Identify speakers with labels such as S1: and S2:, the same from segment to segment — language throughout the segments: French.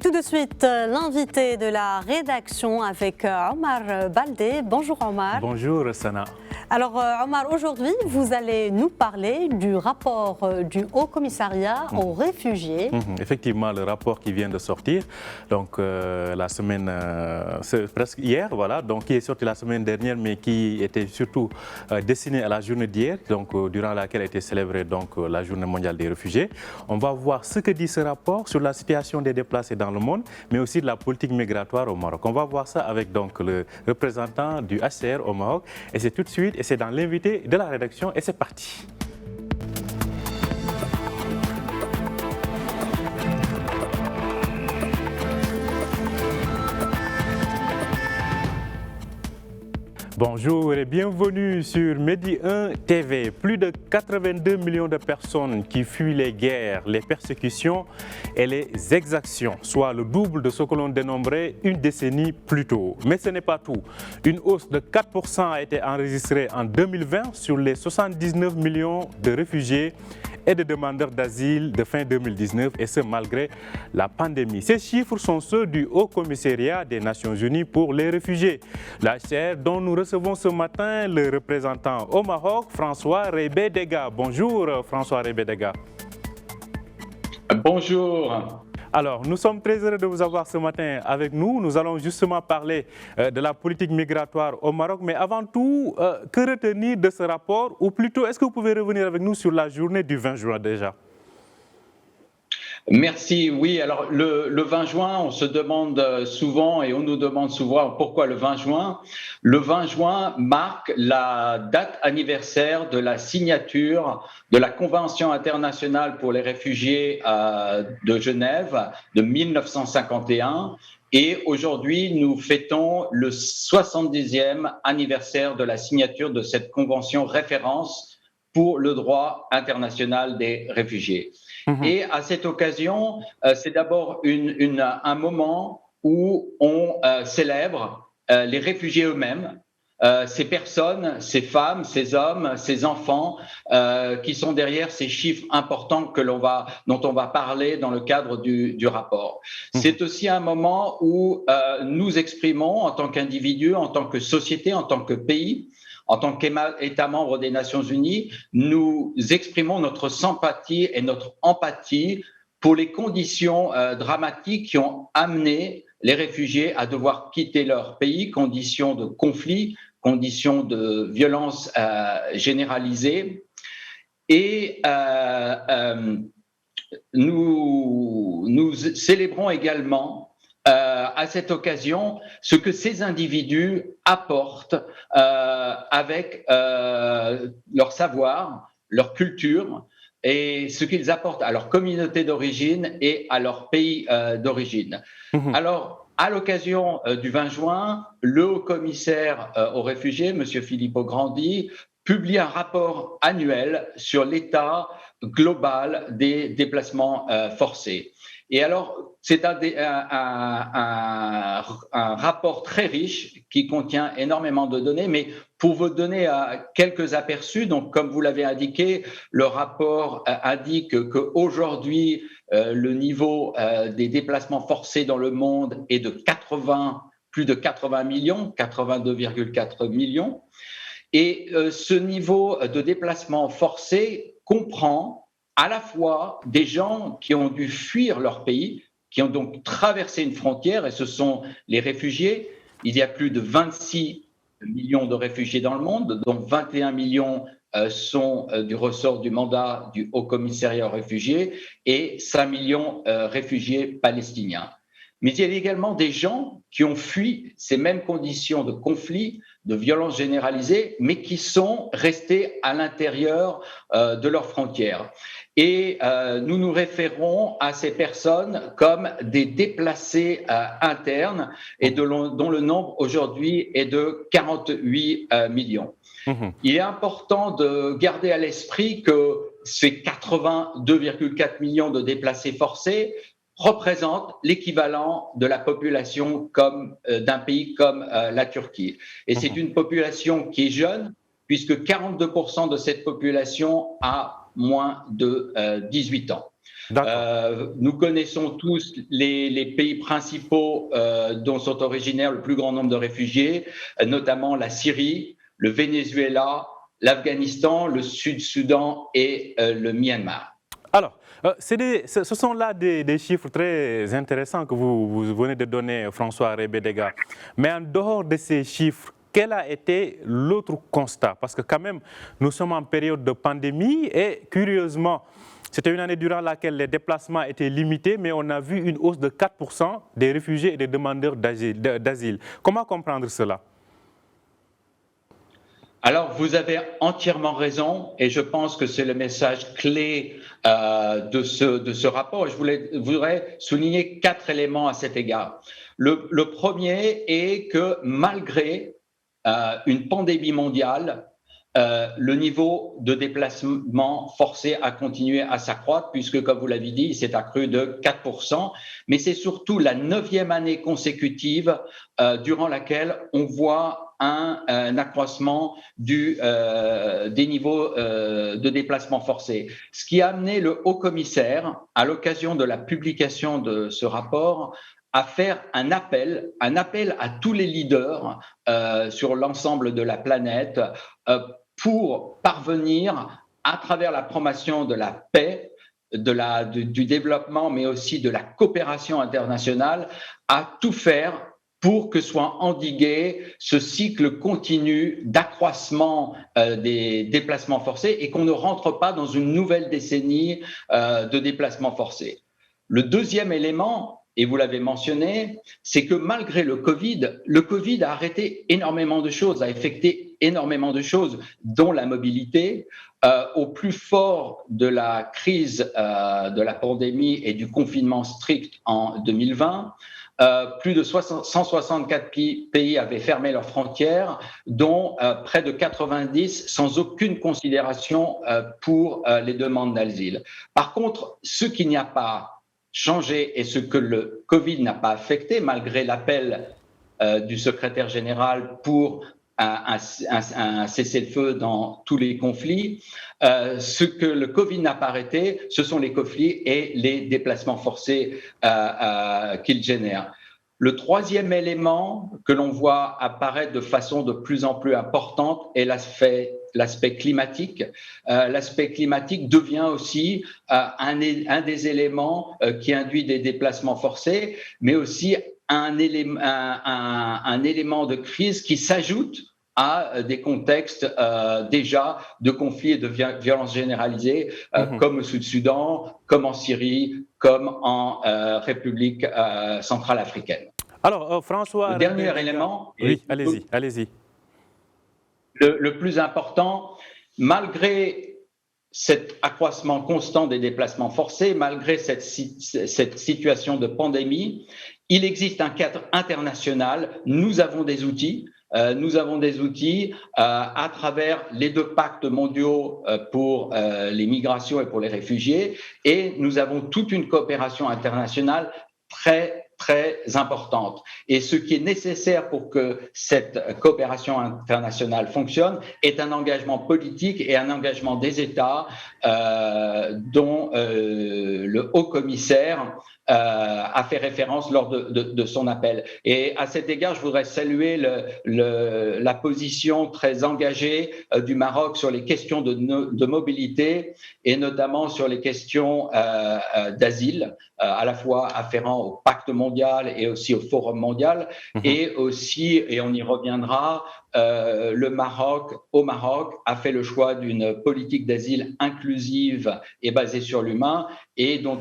S1: tout de suite, l'invité de la rédaction avec Omar Baldé. Bonjour Omar.
S2: Bonjour Sana.
S1: Alors Omar, aujourd'hui, vous allez nous parler du rapport du Haut Commissariat aux réfugiés.
S2: Effectivement, le rapport qui vient de sortir, donc la semaine, c'est presque hier, voilà, donc qui est sorti la semaine dernière, mais qui était surtout destiné à la journée d'hier, donc durant laquelle a été célébrée donc la Journée mondiale des réfugiés. On va voir ce que dit ce rapport sur la situation des déplacés dans le monde, mais aussi de la politique migratoire au Maroc. On va voir ça avec donc le représentant du HCR au Maroc, et c'est tout de suite. Et c'est dans l'invité de la rédaction et c'est parti. Bonjour et bienvenue sur Medi 1 TV. Plus de 82 millions de personnes qui fuient les guerres, les persécutions et les exactions, soit le double de ce que l'on dénombrait une décennie plus tôt. Mais ce n'est pas tout. Une hausse de 4% a été enregistrée en 2020 sur les 79 millions de réfugiés et de demandeurs d'asile de fin 2019, et ce malgré la pandémie. Ces chiffres sont ceux du Haut Commissariat des Nations Unies pour les réfugiés, l'HCR, dont nous recevons ce matin le représentant au Maroc, François Rebedega. Bonjour François Rebedega.
S3: Bonjour.
S2: Alors, nous sommes très heureux de vous avoir ce matin avec nous. Nous allons justement parler de la politique migratoire au Maroc. Mais avant tout, que retenir de ce rapport? Ou plutôt, est-ce que vous pouvez revenir avec nous sur la journée du 20 juin déjà?
S3: Merci. Oui, alors le 20 juin, on se demande souvent et on nous demande souvent pourquoi le 20 juin. Le 20 juin marque la date anniversaire de la signature de la Convention internationale pour les réfugiés de Genève de 1951. Et aujourd'hui, nous fêtons le 70e anniversaire de la signature de cette convention référence pour le droit international des réfugiés. Et à cette occasion, c'est d'abord un moment où on célèbre les réfugiés eux-mêmes, ces personnes, ces femmes, ces hommes, ces enfants qui sont derrière ces chiffres importants dont on va parler dans le cadre du rapport. C'est aussi un moment où nous exprimons en tant qu'individus, en tant que société, en tant que pays, en tant qu'État membre des Nations Unies, nous exprimons notre sympathie et notre empathie pour les conditions dramatiques qui ont amené les réfugiés à devoir quitter leur pays, conditions de conflit, conditions de violence généralisée. Et nous célébrons également à cette occasion ce que ces individus apportent avec leur savoir, leur culture et ce qu'ils apportent à leur communauté d'origine et à leur pays d'origine. Alors, à l'occasion du 20 juin, le haut-commissaire aux réfugiés, M. Filippo Grandi, publie un rapport annuel sur l'état global des déplacements forcés. Et alors, c'est un rapport très riche qui contient énormément de données, mais pour vous donner quelques aperçus, donc comme vous l'avez indiqué, le rapport indique qu'aujourd'hui, le niveau des déplacements forcés dans le monde est de plus de 80 millions, 82,4 millions. Et ce niveau de déplacement forcé comprend à la fois des gens qui ont dû fuir leur pays, qui ont donc traversé une frontière, et ce sont les réfugiés. Il y a plus de 26 millions de réfugiés dans le monde, dont 21 millions sont du ressort du mandat du Haut Commissariat aux réfugiés et 5 millions réfugiés palestiniens. Mais il y a également des gens qui ont fui ces mêmes conditions de conflit, de violence généralisée, mais qui sont restés à l'intérieur de leurs frontières. Et nous nous référons à ces personnes comme des déplacés internes et dont le nombre aujourd'hui est de 48 millions. Il est important de garder à l'esprit que ces 82,4 millions de déplacés forcés représentent l'équivalent de la population d'un pays comme la Turquie. Et c'est une population qui est jeune, puisque 42% de cette population a moins de 18 ans. Nous connaissons tous les pays principaux dont sont originaires le plus grand nombre de réfugiés, notamment la Syrie, le Venezuela, l'Afghanistan, le Sud-Soudan et le Myanmar.
S2: Alors, ce sont là des chiffres très intéressants que vous venez de donner, François Rebedega. Mais en dehors de ces chiffres, quel a été l'autre constat? Parce que quand même, nous sommes en période de pandémie et curieusement, c'était une année durant laquelle les déplacements étaient limités, mais on a vu une hausse de 4% des réfugiés et des demandeurs d'asile. Comment comprendre cela?
S3: Alors, vous avez entièrement raison et je pense que c'est le message clé de ce rapport. Je voudrais souligner 4 éléments à cet égard. Le premier est que malgré une pandémie mondiale, le niveau de déplacement forcé a continué à s'accroître puisque, comme vous l'avez dit, il s'est accru de 4%. Mais c'est surtout la 9e année consécutive durant laquelle on voit un accroissement des niveaux de déplacement forcé. Ce qui a amené le haut-commissaire, à l'occasion de la publication de ce rapport, à faire un appel à tous les leaders sur l'ensemble de la planète pour parvenir, à travers la promotion de la paix, du développement, mais aussi de la coopération internationale, à tout faire pour que soit endigué ce cycle continu d'accroissement des déplacements forcés et qu'on ne rentre pas dans une nouvelle décennie de déplacements forcés. Le deuxième élément, et vous l'avez mentionné, c'est que malgré le Covid a arrêté énormément de choses, a affecté énormément de choses, dont la mobilité. Au plus fort de la crise de la pandémie et du confinement strict en 2020, plus de 164 pays avaient fermé leurs frontières, dont près de 90 sans aucune considération pour les demandes d'asile. Par contre, ce qu'il n'y a pas changé et ce que le Covid n'a pas affecté, malgré l'appel du secrétaire général pour un cessez-le-feu dans tous les conflits, ce que le Covid n'a pas arrêté, ce sont les conflits et les déplacements forcés qu'il génère. Le troisième élément que l'on voit apparaître de façon de plus en plus importante est l'aspect climatique. L'aspect climatique devient aussi un des éléments qui induit des déplacements forcés, mais aussi un élément de crise qui s'ajoute à des contextes déjà de conflits et de violences généralisées, comme au Sud-Soudan, comme en Syrie, comme en République centrale africaine.
S2: Alors, François...
S3: Le dernier élément...
S2: Oui, allez-y.
S3: Le plus important, malgré cet accroissement constant des déplacements forcés, malgré cette situation de pandémie, il existe un cadre international. Nous avons des outils. À travers les 2 pactes mondiaux pour les migrations et pour les réfugiés, et nous avons toute une coopération internationale très importante. Et ce qui est nécessaire pour que cette coopération internationale fonctionne est un engagement politique et un engagement des États dont le haut-commissaire a fait référence lors de son appel. Et à cet égard, je voudrais saluer la position très engagée du Maroc sur les questions de mobilité et notamment sur les questions d'asile, à la fois afférents au pacte mondial et aussi au forum mondial, et aussi, et on y reviendra, au Maroc a fait le choix d'une politique d'asile inclusive et basée sur l'humain, et dont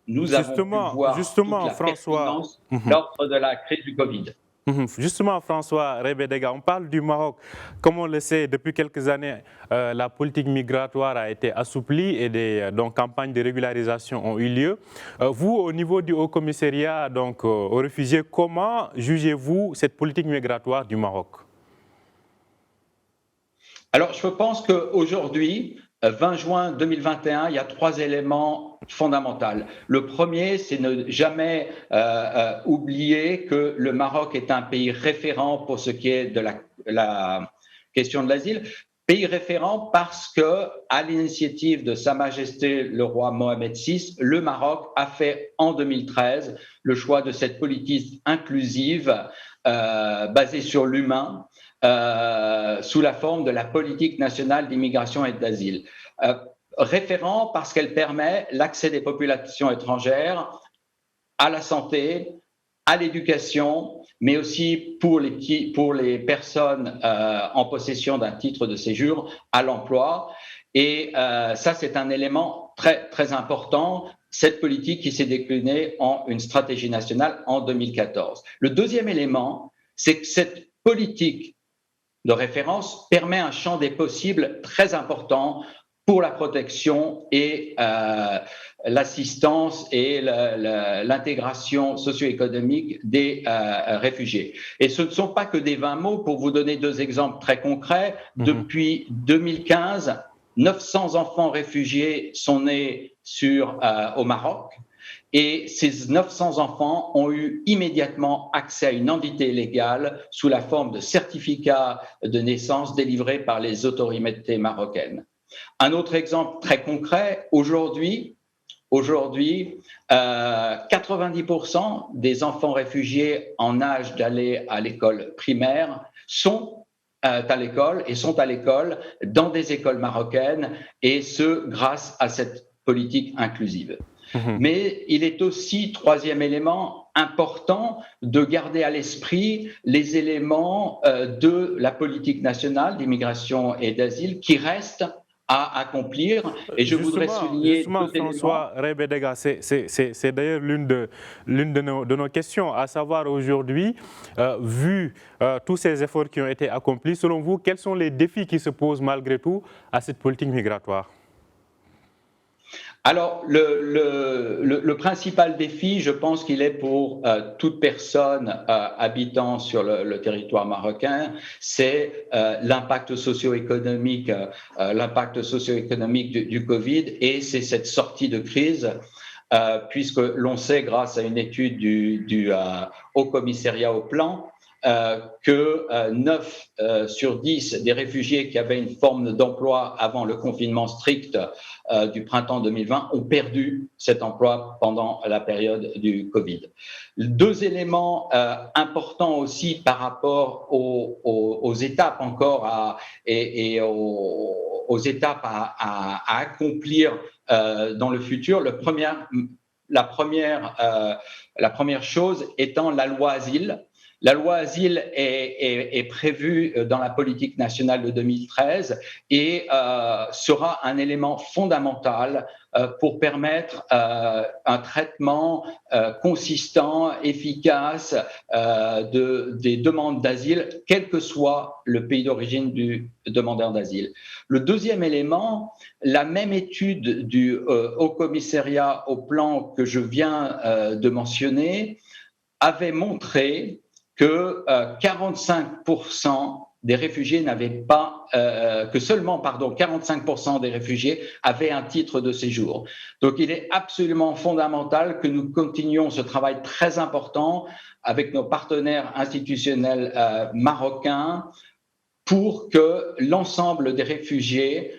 S3: nous avons pu voir toute la pertinence lors de la crise du Covid.
S2: Justement, François Rebedega, on parle du Maroc. Comme on le sait, depuis quelques années, la politique migratoire a été assouplie et des campagnes de régularisation ont eu lieu. Vous, au niveau du Haut-Commissariat aux réfugiés, comment jugez-vous cette politique migratoire du Maroc?
S3: Alors, je pense qu'aujourd'hui, 20 juin 2021, il y a 3 éléments fondamentaux. Le premier, c'est ne jamais oublier que le Maroc est un pays référent pour ce qui est de la question de l'asile. Pays référent parce que, à l'initiative de Sa Majesté le roi Mohamed VI, le Maroc a fait en 2013 le choix de cette politique inclusive basée sur l'humain sous la forme de la politique nationale d'immigration et d'asile. Référent parce qu'elle permet l'accès des populations étrangères à la santé, à l'éducation, mais aussi pour les personnes en possession d'un titre de séjour, à l'emploi. Et ça, c'est un élément très, très important, cette politique qui s'est déclinée en une stratégie nationale en 2014. Le deuxième élément, c'est que cette politique de référence permet un champ des possibles très important pour la protection et l'assistance et l'intégration socio-économique des réfugiés. Et ce ne sont pas que des vains mots. Pour vous donner deux exemples très concrets, depuis 2015, 900 enfants réfugiés sont nés au Maroc. Et ces 900 enfants ont eu immédiatement accès à une identité légale sous la forme de certificats de naissance délivrés par les autorités marocaines. Un autre exemple très concret, aujourd'hui, 90% des enfants réfugiés en âge d'aller à l'école primaire sont à l'école dans des écoles marocaines, et ce, grâce à cette politique inclusive. Mais il est aussi, troisième élément important, de garder à l'esprit les éléments de la politique nationale d'immigration et d'asile qui restent à accomplir. Et je voudrais souligner...
S2: Justement, François Rebedega, c'est d'ailleurs l'une de nos questions, à savoir aujourd'hui, vu tous ces efforts qui ont été accomplis, selon vous, quels sont les défis qui se posent malgré tout à cette politique migratoire ?
S3: Alors, le principal défi, je pense qu'il est pour toute personne habitant sur le territoire marocain, c'est l'impact socio-économique du Covid, et c'est cette sortie de crise, puisque l'on sait, grâce à une étude du Haut Commissariat au Plan, que 9 sur 10 des réfugiés qui avaient une forme d'emploi avant le confinement strict du printemps 2020 ont perdu cet emploi pendant la période du Covid. Deux éléments importants aussi par rapport aux étapes encore aux étapes à accomplir dans le futur. La première chose étant la loi Asile. La loi Asile est prévue dans la politique nationale de 2013 et sera un élément fondamental pour permettre un traitement consistant, efficace des demandes d'asile, quel que soit le pays d'origine du demandeur d'asile. Le deuxième élément, la même étude du Haut Commissariat au Plan que je viens de mentionner avait montré que 45% des réfugiés seulement 45% des réfugiés avaient un titre de séjour. Donc, il est absolument fondamental que nous continuions ce travail très important avec nos partenaires institutionnels marocains pour que l'ensemble des réfugiés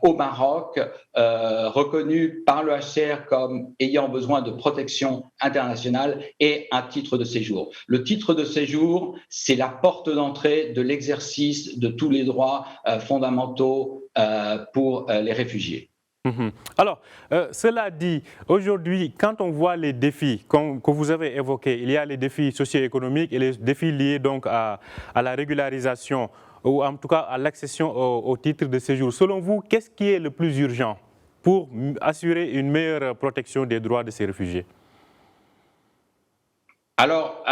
S3: au Maroc, reconnus par le HCR comme ayant besoin de protection internationale, aient un titre de séjour. Le titre de séjour, c'est la porte d'entrée de l'exercice de tous les droits fondamentaux pour les réfugiés.
S2: Alors, cela dit, aujourd'hui, quand on voit les défis que vous avez évoqués, il y a les défis socio-économiques et les défis liés donc à la régularisation, ou en tout cas à l'accession au titre de séjour. Selon vous, qu'est-ce qui est le plus urgent pour assurer une meilleure protection des droits de ces réfugiés ?
S3: Alors,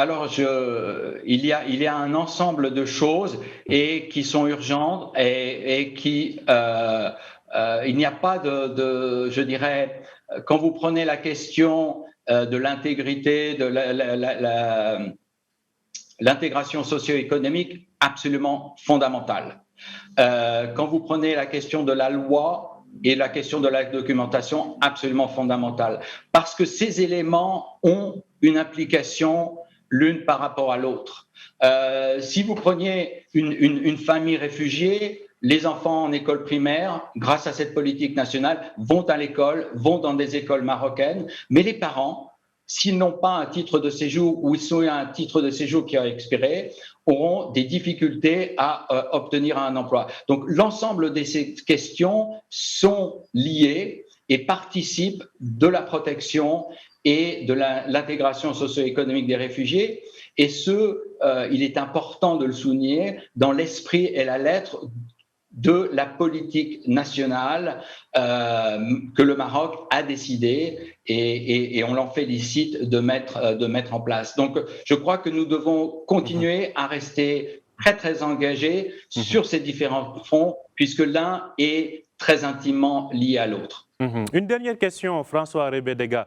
S3: il y a un ensemble de choses qui sont urgentes et qui... il n'y a pas je dirais, quand vous prenez la question de l'intégrité, de l'intégration socio-économique, absolument fondamentale. Quand vous prenez la question de la loi et la question de la documentation, absolument fondamentale. Parce que ces éléments ont une implication l'une par rapport à l'autre. Si vous preniez une famille réfugiée, les enfants en école primaire, grâce à cette politique nationale, vont à l'école, vont dans des écoles marocaines, mais les parents, s'ils n'ont pas un titre de séjour ou s'ils ont un titre de séjour qui a expiré, auront des difficultés à obtenir un emploi. Donc l'ensemble de ces questions sont liées et participent de la protection et de l'intégration socio-économique des réfugiés. Et il est important de le souligner, dans l'esprit et la lettre de la politique nationale que le Maroc a décidé et on l'en félicite de mettre en place. Donc, je crois que nous devons continuer à rester très, très engagés sur ces différents fronts, puisque l'un est très intimement lié à l'autre.
S2: Une dernière question, François Rebé-Dega.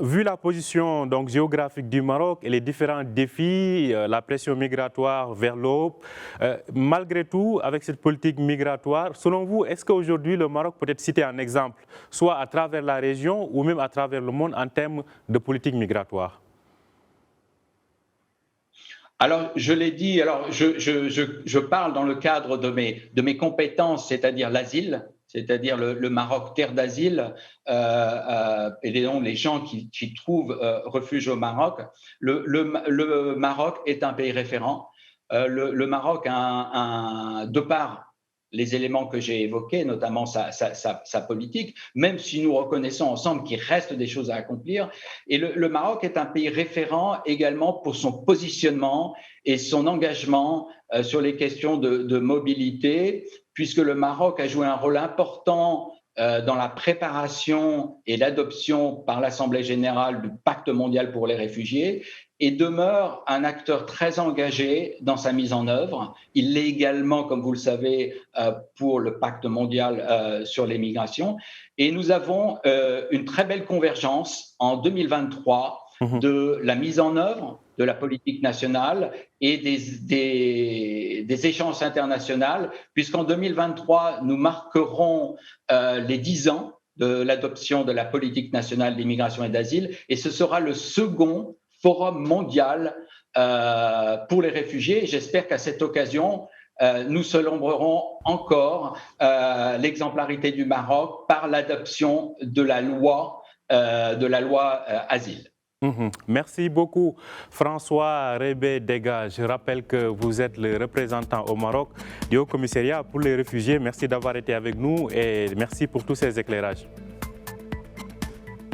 S2: Vu la position donc, géographique du Maroc et les différents défis, la pression migratoire vers l'Europe, malgré tout, avec cette politique migratoire, selon vous, est-ce qu'aujourd'hui le Maroc peut être cité en exemple, soit à travers la région ou même à travers le monde en termes de politique migratoire?
S3: Alors, je l'ai dit, je parle dans le cadre de mes compétences, c'est-à-dire l'asile, c'est-à-dire le Maroc, terre d'asile, et donc les gens qui trouvent refuge au Maroc. Le Maroc est un pays référent. Le Maroc, de par les éléments que j'ai évoqués, notamment sa politique, même si nous reconnaissons ensemble qu'il reste des choses à accomplir. Et le Maroc est un pays référent également pour son positionnement et son engagement sur les questions de mobilité, puisque le Maroc a joué un rôle important dans la préparation et l'adoption par l'Assemblée générale du Pacte mondial pour les réfugiés et demeure un acteur très engagé dans sa mise en œuvre. Il l'est également, comme vous le savez, pour le Pacte mondial sur les migrations. Et nous avons une très belle convergence en 2023 de la mise en œuvre de la politique nationale et des échanges internationaux, puisqu'en 2023, nous marquerons les 10 ans de l'adoption de la politique nationale d'immigration et d'asile, et ce sera le second forum mondial pour les réfugiés. J'espère qu'à cette occasion, nous célébrerons encore l'exemplarité du Maroc par l'adoption de la loi asile.
S2: Merci beaucoup François Rebé-Dega. Je rappelle que vous êtes le représentant au Maroc du Haut Commissariat pour les réfugiés. Merci d'avoir été avec nous et merci pour tous ces éclairages.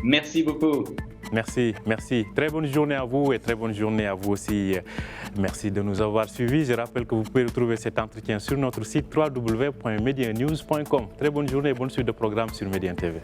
S3: Merci beaucoup.
S2: Merci, merci. Très bonne journée à vous et très bonne journée à vous aussi. Merci de nous avoir suivis. Je rappelle que vous pouvez retrouver cet entretien sur notre site www.medianews.com. Très bonne journée et bonne suite de programme sur Média TV.